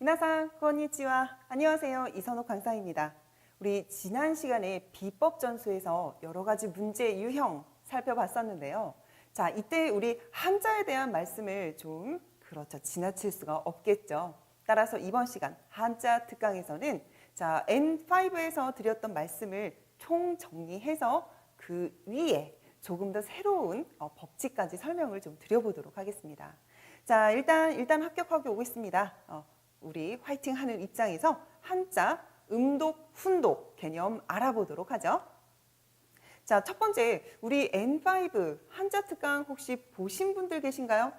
미나상, konnichiwa. 안녕하세요. 이선옥 강사입니다. 우리 지난 시간에 비법 전수에서 여러 가지 문제 유형 살펴봤었는데요. 자, 이때 우리 한자에 대한 말씀을 좀 지나칠 수가 없겠죠. 따라서 이번 시간 한자 특강에서는 자, N5에서 드렸던 말씀을 총정리해서 그 위에 조금 더 새로운 법칙까지 설명을 좀 드려보도록 하겠습니다. 자, 일단 합격하고 오겠습니다. 우리 화이팅 하는 입장에서 한자 음독, 훈독 개념 알아보도록 하죠. 자, 첫 번째, 우리 N5 한자 특강 혹시 보신 분들 계신가요?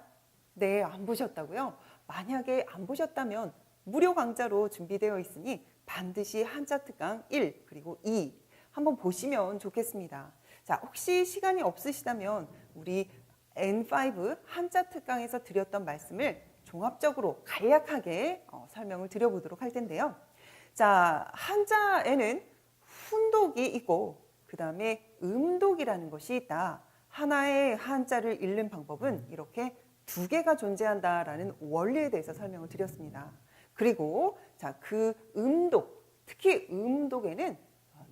네, 안 보셨다고요? 만약에 안 보셨다면 무료 강좌로 준비되어 있으니 반드시 한자 특강 1 그리고 2 한번 보시면 좋겠습니다. 자, 혹시 시간이 없으시다면 우리 N5 한자 특강에서 드렸던 말씀을 종합적으로 간략하게 설명을 드려보도록 할 텐데요. 자, 한자에는 훈독이 있고 그 다음에 음독이라는 것이 있다. 하나의 한자를 읽는 방법은 이렇게 두 개가 존재한다라는 원리에 대해서 설명을 드렸습니다. 그리고 자, 그 음독, 특히 음독에는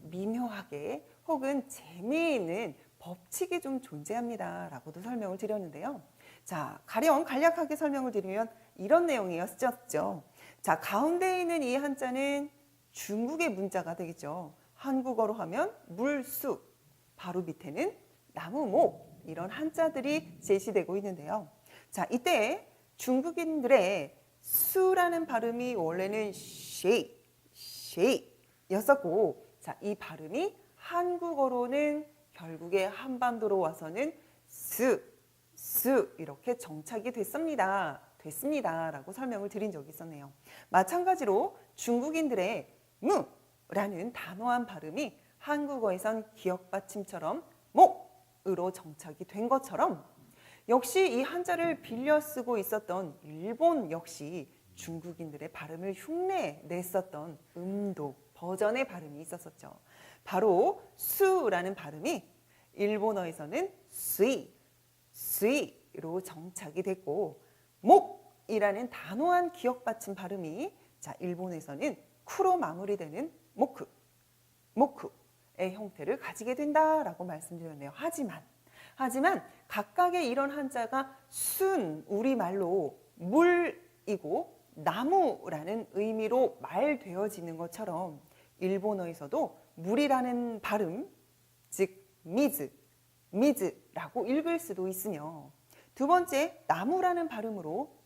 미묘하게 혹은 재미있는 법칙이 좀 존재합니다 라고도 설명을 드렸는데요. 자, 가령 간략하게 설명을 드리면 이런 내용이었죠. 자, 가운데 있는 이 한자는 중국의 문자가 되겠죠. 한국어로 하면 물수, 바로 밑에는 나무, 목 이런 한자들이 제시되고 있는데요. 자, 이때 중국인들의 수라는 발음이 원래는 였었고, 자, 이 발음이 한국어로는 결국에 한반도로 와서는 스 이렇게 정착이 됐습니다 라고 설명을 드린 적이 있었네요. 마찬가지로 중국인들의 무라는 단호한 발음이 한국어에선 기역 받침처럼 목으로 정착이 된 것처럼 역시 이 한자를 빌려 쓰고 있었던 일본 역시 중국인들의 발음을 흉내 냈었던 음독 버전의 발음이 있었었죠. 바로 수라는 발음이 일본어에서는 스이로 정착이 됐고, 목이라는 단호한 기역 받침 발음이 자, 일본에서는 쿠로 마무리되는 모쿠의 형태를 가지게 된다라고 말씀드렸네요. 하지만 각각의 이런 한자가 순 우리말로 물이고 나무라는 의미로 말되어지는 것처럼 일본어에서도 물이라는 발음, 즉 미즈라고 읽을 수도 있으며, 두 번째 나무라는 발음으로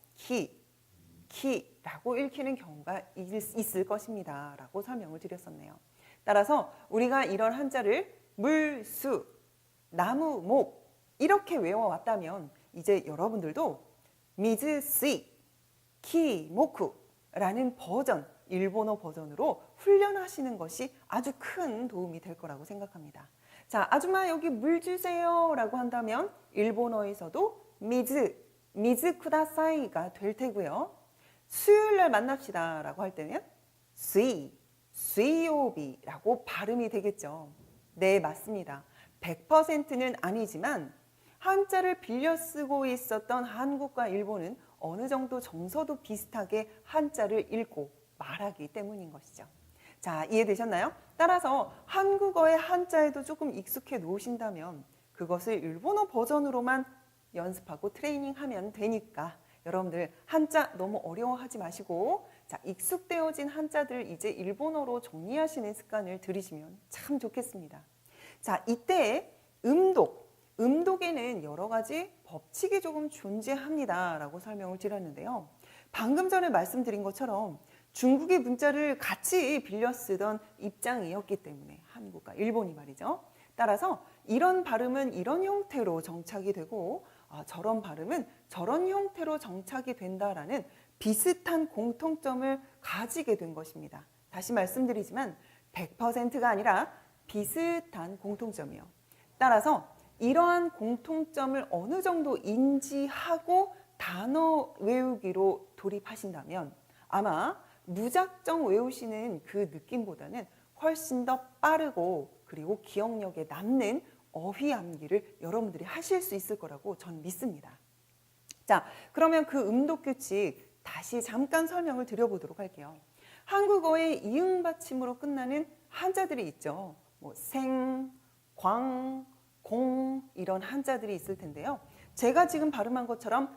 키라고 읽히는 경우가 있을 것입니다 라고 설명을 드렸었네요. 따라서 우리가 이런 한자를 물수, 나무, 목 이렇게 외워왔다면 이제 여러분들도 미즈시, 키, 모쿠라는 버전, 일본어 버전으로 훈련하시는 것이 아주 큰 도움이 될 거라고 생각합니다. 자, 아줌마 여기 물 주세요 라고 한다면 일본어에서도 미즈 쿠다사이가 될 테고요. 수요일날 만납시다 라고 할 때는 수요비라고 발음이 되겠죠. 네, 맞습니다. 100%는 아니지만 한자를 빌려 쓰고 있었던 한국과 일본은 어느 정도 정서도 비슷하게 한자를 읽고 말하기 때문인 것이죠. 자, 이해되셨나요? 따라서 한국어의 한자에도 조금 익숙해 놓으신다면 그것을 일본어 버전으로만 연습하고 트레이닝하면 되니까 여러분들 한자 너무 어려워하지 마시고 자, 익숙되어진 한자들 이제 일본어로 정리하시는 습관을 들이시면 참 좋겠습니다. 자, 이때 음독에는 여러 가지 법칙이 조금 존재합니다 라고 설명을 드렸는데요. 방금 전에 말씀드린 것처럼 중국의 문자를 같이 빌려 쓰던 입장이었기 때문에 한국과 일본이 말이죠. 따라서 이런 발음은 이런 형태로 정착이 되고 저런 발음은 저런 형태로 정착이 된다라는 비슷한 공통점을 가지게 된 것입니다. 다시 말씀드리지만 100%가 아니라 비슷한 공통점이요. 따라서 이러한 공통점을 어느 정도 인지하고 단어 외우기로 돌입하신다면 아마 무작정 외우시는 그 느낌보다는 훨씬 더 빠르고 그리고 기억력에 남는 어휘 암기를 여러분들이 하실 수 있을 거라고 저는 믿습니다. 자, 그러면 그 음독 규칙 다시 잠깐 설명을 드려보도록 할게요. 한국어의 이응 받침으로 끝나는 한자들이 있죠. 뭐 생, 광, 공 이런 한자들이 있을 텐데요. 제가 지금 발음한 것처럼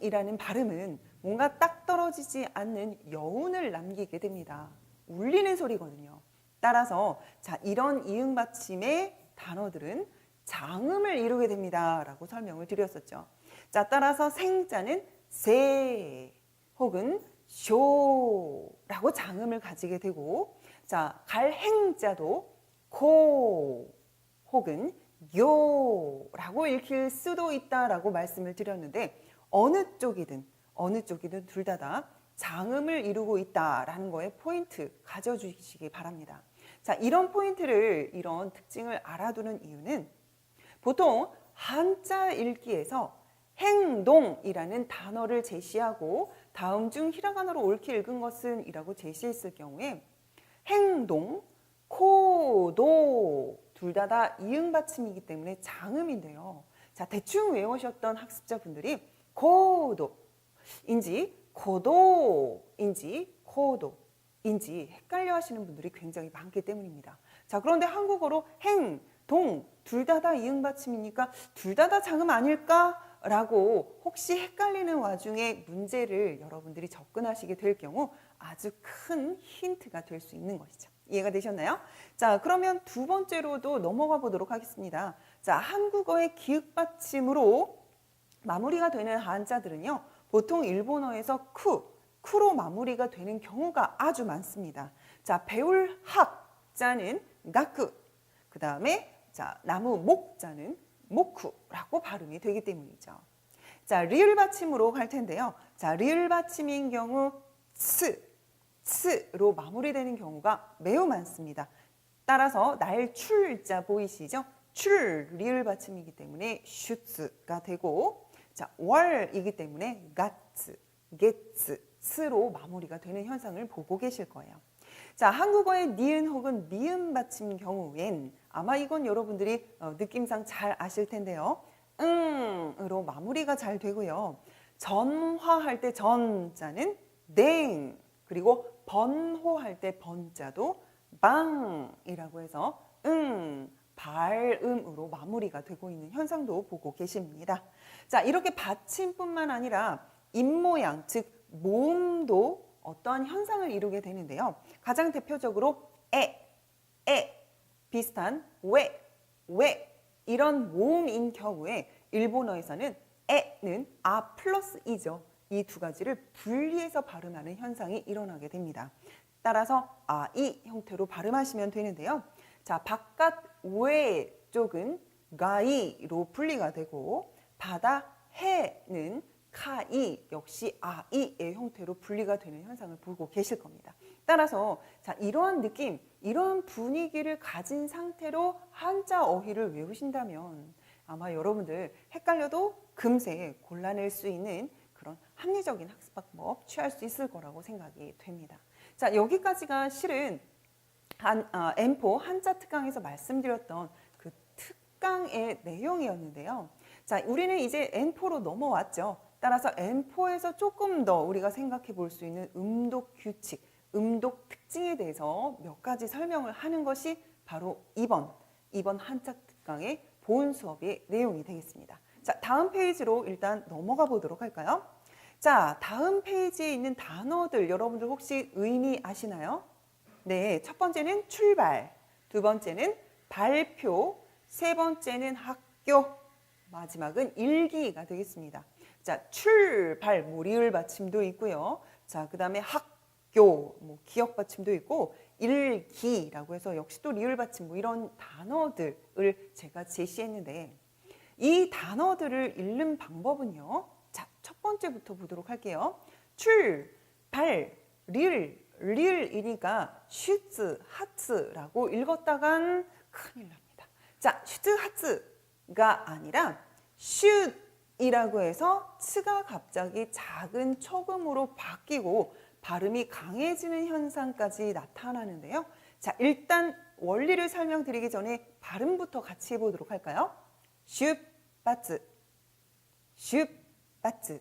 이라는 발음은 뭔가 딱 떨어지지 않는 여운을 남기게 됩니다. 울리는 소리거든요. 따라서 자, 이런 이응 받침의 단어들은 장음을 이루게 됩니다. 라고 설명을 드렸었죠. 자, 따라서 생자는 세 혹은 쇼라고 장음을 가지게 되고, 자, 갈행자도 고 혹은 요라고 읽힐 수도 있다라고 말씀을 드렸는데, 어느 쪽이든 둘 다 장음을 이루고 있다라는 거에 포인트 가져주시기 바랍니다. 자, 이런 특징을 알아두는 이유는 보통 한자 읽기에서 행동이라는 단어를 제시하고 다음 중 히라가나로 옳게 읽은 것은 이라고 제시했을 경우에 행동, 코도 둘 다 이응 받침이기 때문에 장음인데요. 자, 대충 외우셨던 학습자분들이 코도인지 고도인지 코도인지 헷갈려 하시는 분들이 굉장히 많기 때문입니다. 자, 그런데 한국어로 행, 동 둘 다 이응 받침이니까 둘 다 장음 아닐까? 라고 혹시 헷갈리는 와중에 문제를 여러분들이 접근하시게 될 경우 아주 큰 힌트가 될 수 있는 것이죠. 이해가 되셨나요? 자, 그러면 두 번째로도 넘어가 보도록 하겠습니다. 자, 한국어의 기역 받침으로 마무리가 되는 한자들은요, 보통 일본어에서 쿠로 마무리가 되는 경우가 아주 많습니다. 자, 배울 학자는 가쿠, 그 다음에 자, 나무 목자는 모쿠라고 발음이 되기 때문이죠. 자, 리을 받침으로 갈 텐데요. 자, 리을 받침인 경우 스로 마무리되는 경우가 매우 많습니다. 따라서 날출자 보이시죠? 리을 받침이기 때문에 슈츠가 되고, 자, 월이기 때문에 가츠, 게츠, 스로 마무리가 되는 현상을 보고 계실 거예요. 자, 한국어의 니은 혹은 미음 받침 경우엔 아마 이건 여러분들이 느낌상 잘 아실 텐데요. 으로 마무리가 잘 되고요. 전화할 때 전자는 땡, 그리고 번호할 때 번자도 방이라고 해서 발음으로 마무리가 되고 있는 현상도 보고 계십니다. 자, 이렇게 받침뿐만 아니라 입모양, 즉 모음도 어떠한 현상을 이루게 되는데요. 가장 대표적으로 비슷한 왜 이런 모음인 경우에 일본어에서는 에는 아 플러스 이죠. 이 두 가지를 분리해서 발음하는 현상이 일어나게 됩니다. 따라서 이 형태로 발음하시면 되는데요. 자, 바깥 외 쪽은 가이로 분리가 되고 바다 해는 카이 역시 아이의 형태로 분리가 되는 현상을 보고 계실 겁니다. 따라서 자, 이러한 느낌, 이러한 분위기를 가진 상태로 한자 어휘를 외우신다면 아마 여러분들 헷갈려도 금세 골라낼 수 있는 그런 합리적인 학습 방법 취할 수 있을 거라고 생각이 됩니다. 자, 여기까지가 실은 M4 한자 특강에서 말씀드렸던 그 특강의 내용이었는데요. 자, 우리는 이제 N4로 넘어왔죠. 따라서 N4에서 조금 더 우리가 생각해 볼 수 있는 음독 규칙, 음독 특징에 대해서 몇 가지 설명을 하는 것이 바로 이번 한자 특강의 본 수업의 내용이 되겠습니다. 자, 다음 페이지로 일단 넘어가 보도록 할까요? 자, 다음 페이지에 있는 단어들 여러분들 혹시 의미 아시나요? 네, 첫 번째는 출발, 두 번째는 발표, 세 번째는 학교, 마지막은 일기가 되겠습니다. 자, 출발, 리을 받침도 있고요. 자, 그 다음에 학교, 기역 받침도 있고, 일기라고 해서 역시 또 리을 받침, 이런 단어들을 제가 제시했는데, 이 단어들을 읽는 방법은요. 자, 첫 번째부터 보도록 할게요. 출발, 리을이니까 슈츠, 하츠라고 읽었다간 큰일 납니다. 자, 슈츠, 하츠가 아니라 슛이라고 해서 츠가 갑자기 작은 초음으로 바뀌고 발음이 강해지는 현상까지 나타나는데요. 자, 일단 원리를 설명드리기 전에 발음부터 같이 해보도록 할까요? 슈바츠, 슈바츠.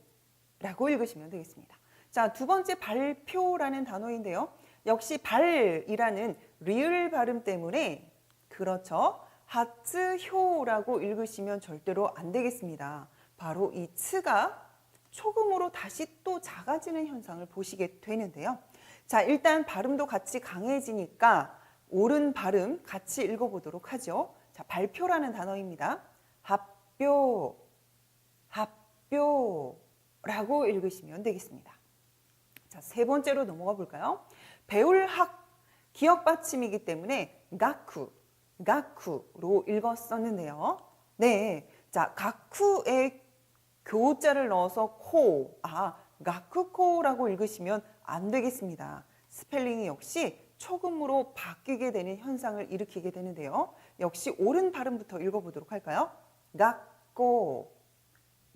라고 읽으시면 되겠습니다. 자, 두 번째 발표라는 단어인데요. 역시 발이라는 리을 발음 때문에 그렇죠. 하츠효라고 읽으시면 절대로 안 되겠습니다. 바로 이 츠가 초금으로 다시 또 작아지는 현상을 보시게 되는데요. 자, 일단 발음도 같이 강해지니까 옳은 발음 같이 읽어보도록 하죠. 자, 발표라는 단어입니다. 합표, 합표라고 읽으시면 되겠습니다. 자, 세 번째로 넘어가 볼까요? 배울 학, 기억 받침이기 때문에 가쿠, 가쿠로 읽었었는데요. 네, 자, 가쿠에 교자를 넣어서 코, 가쿠코라고 읽으시면 안 되겠습니다. 스펠링이 역시 초금으로 바뀌게 되는 현상을 일으키게 되는데요. 역시 옳은 발음부터 읽어보도록 할까요? 가꼬,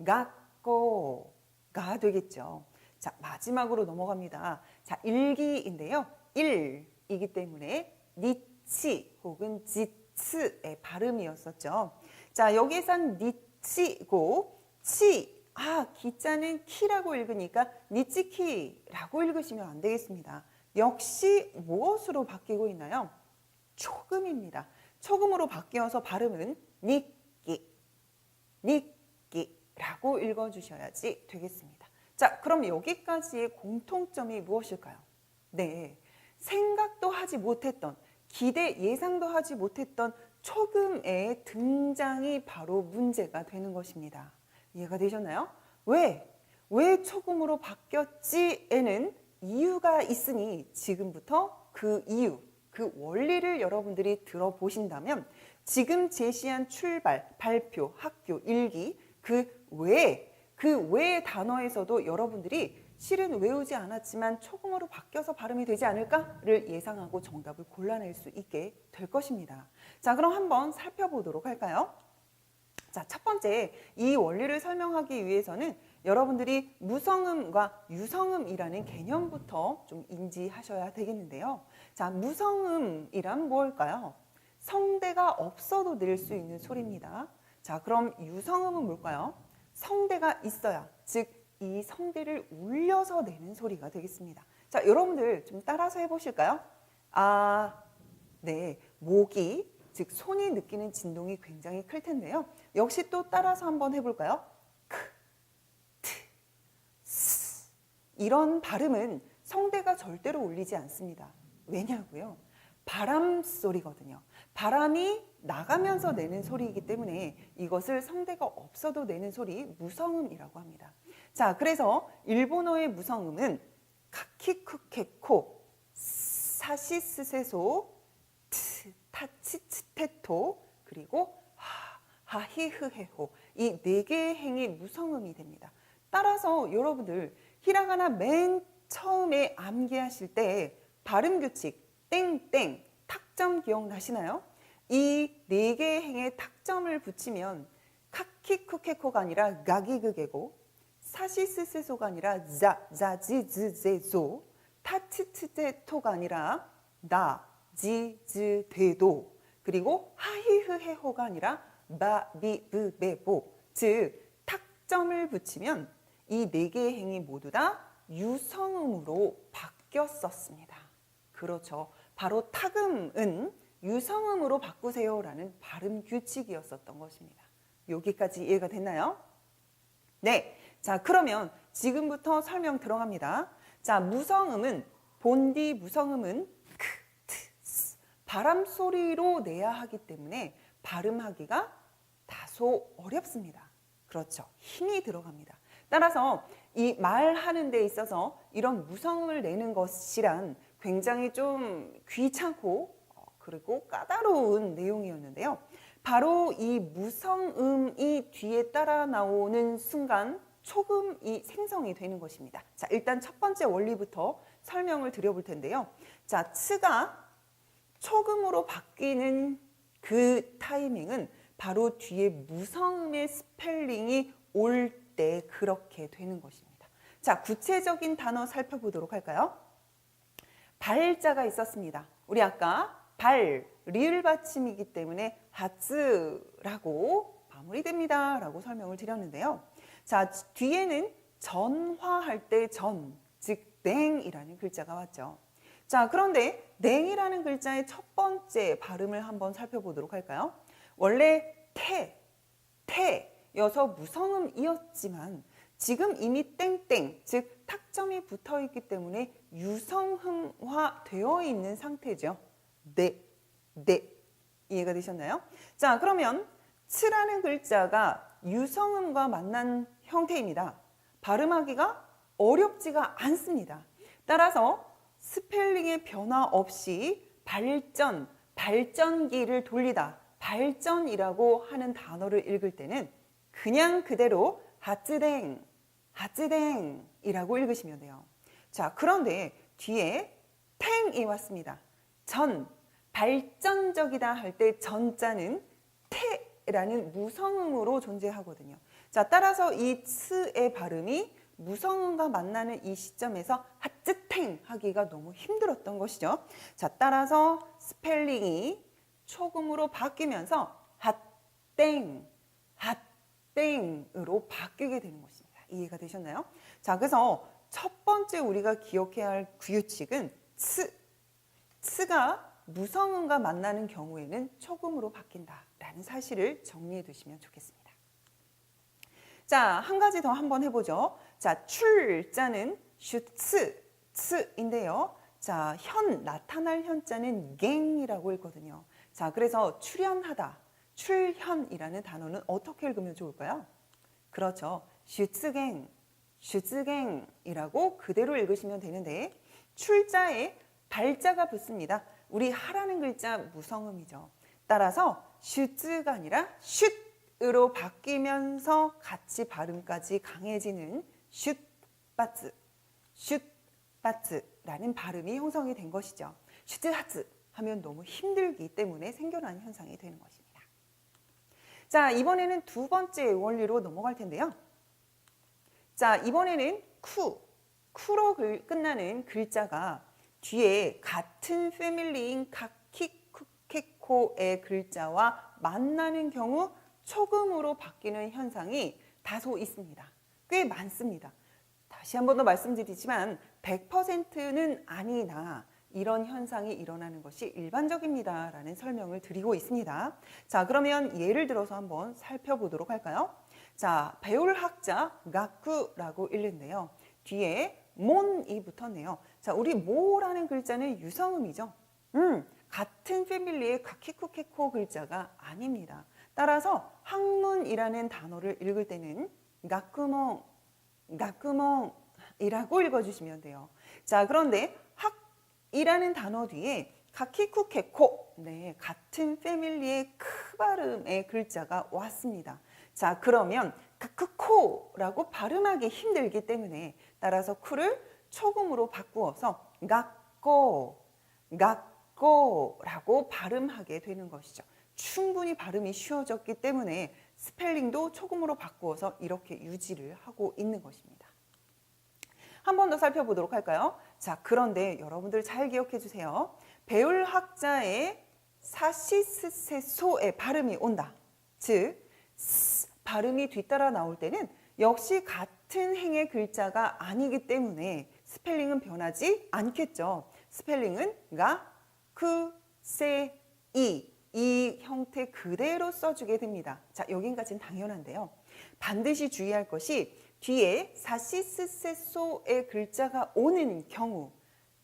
가꼬가 되겠죠. 자, 마지막으로 넘어갑니다. 자, 일기인데요. 일이기 때문에 니치 혹은 지츠의 발음이었었죠. 자, 여기에선 니치고 치, 기자는 키라고 읽으니까 니치키라고 읽으시면 안 되겠습니다. 역시 무엇으로 바뀌고 있나요? 초금입니다. 초금으로 바뀌어서 발음은 니끼, 니끼라고 읽어주셔야지 되겠습니다. 자, 그럼 여기까지의 공통점이 무엇일까요? 네, 생각도 하지 못했던, 기대 예상도 하지 못했던 초금의 등장이 바로 문제가 되는 것입니다. 이해가 되셨나요? 왜 초금으로 바뀌었지에는 이유가 있으니 지금부터 그 이유, 그 원리를 여러분들이 들어보신다면 지금 제시한 출발, 발표, 학교, 일기 그 외의 단어에서도 여러분들이 실은 외우지 않았지만 초금으로 바뀌어서 발음이 되지 않을까를 예상하고 정답을 골라낼 수 있게 될 것입니다. 자, 그럼 한번 살펴보도록 할까요? 자, 첫 번째, 이 원리를 설명하기 위해서는 여러분들이 무성음과 유성음이라는 개념부터 좀 인지하셔야 되겠는데요. 자, 무성음이란 뭘까요? 성대가 없어도 낼 수 있는 소리입니다. 자, 그럼 유성음은 뭘까요? 성대가 있어야, 즉 이 성대를 울려서 내는 소리가 되겠습니다. 자, 여러분들 좀 따라서 해보실까요? 네, 목이, 즉 손이 느끼는 진동이 굉장히 클 텐데요. 역시 또 따라서 한번 해볼까요? 크, 트, 스. 이런 발음은 성대가 절대로 울리지 않습니다. 왜냐고요? 바람 소리거든요. 바람이 나가면서 내는 소리이기 때문에 이것을 성대가 없어도 내는 소리, 무성음이라고 합니다. 자, 그래서 일본어의 무성음은 카키쿠케코, 사시스세소, 타치츠테토, 그리고 하히흐헤호, 이 네 개의 행이 무성음이 됩니다. 따라서 여러분들 히라가나 맨 처음에 암기하실 때 발음 규칙 땡땡 탁점 기억나시나요? 이 네 개의 행에 탁점을 붙이면 카키쿠케코가 아니라 가기그게고, 사시스세소가 아니라 자지즈제조, 타치츠테토가 아니라 지즈되도, 그리고 하히흐헤호가 아니라 바비브베보, 즉 탁점을 붙이면 이 네 개의 행이 모두 다 유성음으로 바뀌었었습니다. 그렇죠. 바로 탁음은 유성음으로 바꾸세요라는 발음 규칙이었었던 것입니다. 여기까지 이해가 됐나요? 네. 자, 그러면 지금부터 설명 들어갑니다. 자, 무성음은 본디 무성음은 크, 트, 스, 바람 소리로 내야 하기 때문에 발음하기가 다소 어렵습니다. 그렇죠. 힘이 들어갑니다. 따라서 이 말하는 데 있어서 이런 무성음을 내는 것이란 굉장히 좀 귀찮고 그리고 까다로운 내용이었는데요. 바로 이 무성음이 뒤에 따라 나오는 순간 초금이 생성이 되는 것입니다. 자, 일단 첫 번째 원리부터 설명을 드려볼 텐데요. 자, 츠가 초금으로 바뀌는 그 타이밍은 바로 뒤에 무성음의 스펠링이 올 때 그렇게 되는 것입니다. 자, 구체적인 단어 살펴보도록 할까요? 발자가 있었습니다. 우리 아까 발, 리을 받침이기 때문에 하츠라고 마무리됩니다 라고 설명을 드렸는데요. 자, 뒤에는 전화할 때 전, 즉 냉이라는 글자가 왔죠. 자, 그런데 냉이라는 글자의 첫 번째 발음을 한번 살펴보도록 할까요? 원래 태여서 무성음이었지만 지금 이미 땡땡, 즉 탁점이 붙어 있기 때문에 유성음화 되어 있는 상태죠. 네. 이해가 되셨나요? 자, 그러면 츠라는 글자가 유성음과 만난 형태입니다. 발음하기가 어렵지가 않습니다. 따라서 스펠링의 변화 없이 발전기를 돌리다, 발전이라고 하는 단어를 읽을 때는 그냥 그대로 하츠댕이라고 읽으시면 돼요. 자, 그런데 뒤에 탱이 왔습니다. 발전적이다 할 때 전자는 태라는 무성음으로 존재하거든요. 자, 따라서 이 츠의 발음이 무성음과 만나는 이 시점에서 하츠탱 하기가 너무 힘들었던 것이죠. 자, 따라서 스펠링이 초금으로 바뀌면서 핫땡으로 바뀌게 되는 것입니다. 이해가 되셨나요? 자, 그래서 첫 번째 우리가 기억해야 할 규칙은 츠가 무성음과 만나는 경우에는 초금으로 바뀐다라는 사실을 정리해 두시면 좋겠습니다. 자, 한 가지 더 한번 해보죠. 자, 출자는 슈츠인데요. 자, 나타날 현자는 갱이라고 읽거든요. 자, 그래서 출현하다, 출현이라는 단어는 어떻게 읽으면 좋을까요? 그렇죠. 슈츠갱이라고 그대로 읽으시면 되는데 출자에 발자가 붙습니다. 우리 하라는 글자 무성음이죠. 따라서 슈츠가 아니라 슛으로 바뀌면서 같이 발음까지 강해지는 슛바츠라는 발음이 형성이 된 것이죠. 슈츠하츠 하면 너무 힘들기 때문에 생겨난 현상이 되는 것입니다. 자, 이번에는 두 번째 원리로 넘어갈 텐데요. 자, 이번에는 쿠로 끝나는 글자가 뒤에 같은 패밀리인 카키쿠케코의 글자와 만나는 경우 초금으로 바뀌는 현상이 다소 있습니다. 꽤 많습니다. 다시 한 번 더 말씀드리지만 100%는 아니나 이런 현상이 일어나는 것이 일반적입니다 라는 설명을 드리고 있습니다. 자, 그러면 예를 들어서 한번 살펴보도록 할까요? 자, 배울 학자 가쿠라고 읽는데요. 뒤에 몬이 붙었네요. 자, 우리 모라는 글자는 유성음이죠. 같은 패밀리의 카키쿠케코 글자가 아닙니다. 따라서 학문이라는 단어를 읽을 때는 가쿠몽이라고 읽어주시면 돼요. 자, 그런데 학이라는 단어 뒤에 카키쿠케코, 같은 패밀리의 크 발음의 글자가 왔습니다. 자, 그러면 카크코라고 발음하기 힘들기 때문에 따라서 쿠를 초금으로 바꾸어서 가꼬라고 발음하게 되는 것이죠. 충분히 발음이 쉬워졌기 때문에 스펠링도 초금으로 바꾸어서 이렇게 유지를 하고 있는 것입니다. 한 번 더 살펴보도록 할까요? 자, 그런데 여러분들 잘 기억해 주세요. 배울 학자의 사시스세소의 발음이 온다. 즉, 발음이 뒤따라 나올 때는 역시 같은 행의 글자가 아니기 때문에 스펠링은 변하지 않겠죠. 스펠링은 이 형태 그대로 써주게 됩니다. 자, 여기까지는 당연한데요. 반드시 주의할 것이 뒤에 사시스세소의 글자가 오는 경우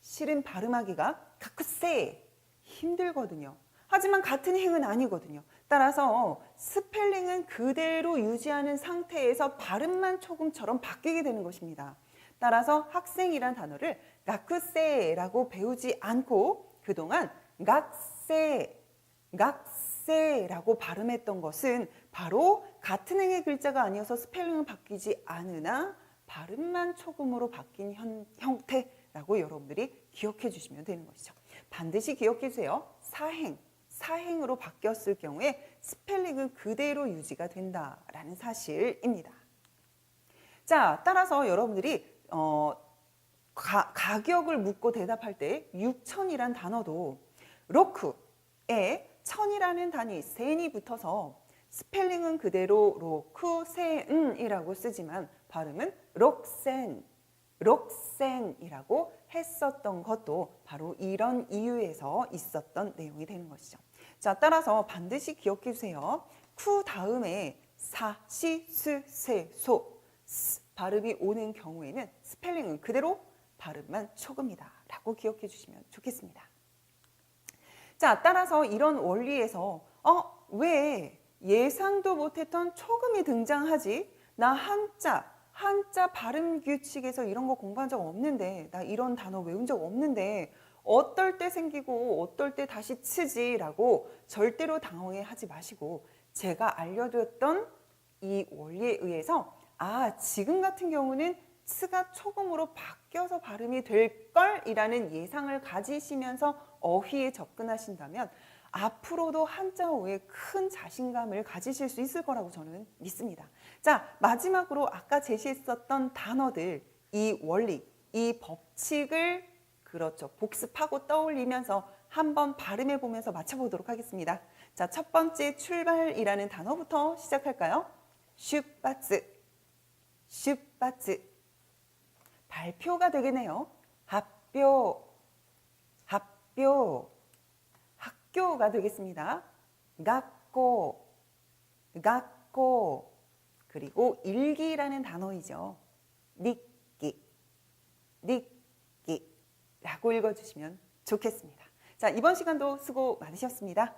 실은 발음하기가 가쿠세 힘들거든요. 하지만 같은 행은 아니거든요. 따라서 스펠링은 그대로 유지하는 상태에서 발음만 초금처럼 바뀌게 되는 것입니다. 따라서 학생이란 단어를 가쿠세라고 배우지 않고 그동안 갓세라고 발음했던 것은 바로 같은 행의 글자가 아니어서 스펠링은 바뀌지 않으나 발음만 초금으로 바뀐 형태라고 여러분들이 기억해 주시면 되는 것이죠. 반드시 기억해 주세요. 사행으로 바뀌었을 경우에 스펠링은 그대로 유지가 된다라는 사실입니다. 자, 따라서 여러분들이 가격을 묻고 대답할 때 6천이란 단어도 로크에 천이라는 단위 센이 붙어서 스펠링은 그대로 로쿠센이라고 쓰지만 발음은 록센, 록센이라고 했었던 것도 바로 이런 이유에서 있었던 내용이 되는 것이죠. 자, 따라서 반드시 기억해 주세요. 쿠 다음에 사, 시, 스, 세, 소, 스 발음이 오는 경우에는 스펠링은 그대로 발음만 초급니다 라고 기억해 주시면 좋겠습니다. 자, 따라서 이런 원리에서 왜 예상도 못했던 초금이 등장하지? 나 한자 발음 규칙에서 이런 거 공부한 적 없는데, 나 이런 단어 외운 적 없는데 어떨 때 생기고 어떨 때 다시 치지라고 절대로 당황하지 마시고, 제가 알려드렸던 이 원리에 의해서 지금 같은 경우는 스가 초금으로 바뀌어서 발음이 될걸 이라는 예상을 가지시면서 어휘에 접근하신다면 앞으로도 한자어에 큰 자신감을 가지실 수 있을 거라고 저는 믿습니다. 자, 마지막으로 아까 제시했었던 단어들, 이 원리, 이 법칙을 그렇죠, 복습하고 떠올리면서 한번 발음해 보면서 맞춰보도록 하겠습니다. 자, 첫 번째 출발이라는 단어부터 시작할까요? 슈바츠, 슈바츠. 발표가 되겠네요. 학교, 학교. 학교가 되겠습니다.学校,学校. 그리고 일기라는 단어이죠. 닉기, 닉기 라고 읽어주시면 좋겠습니다. 자, 이번 시간도 수고 많으셨습니다.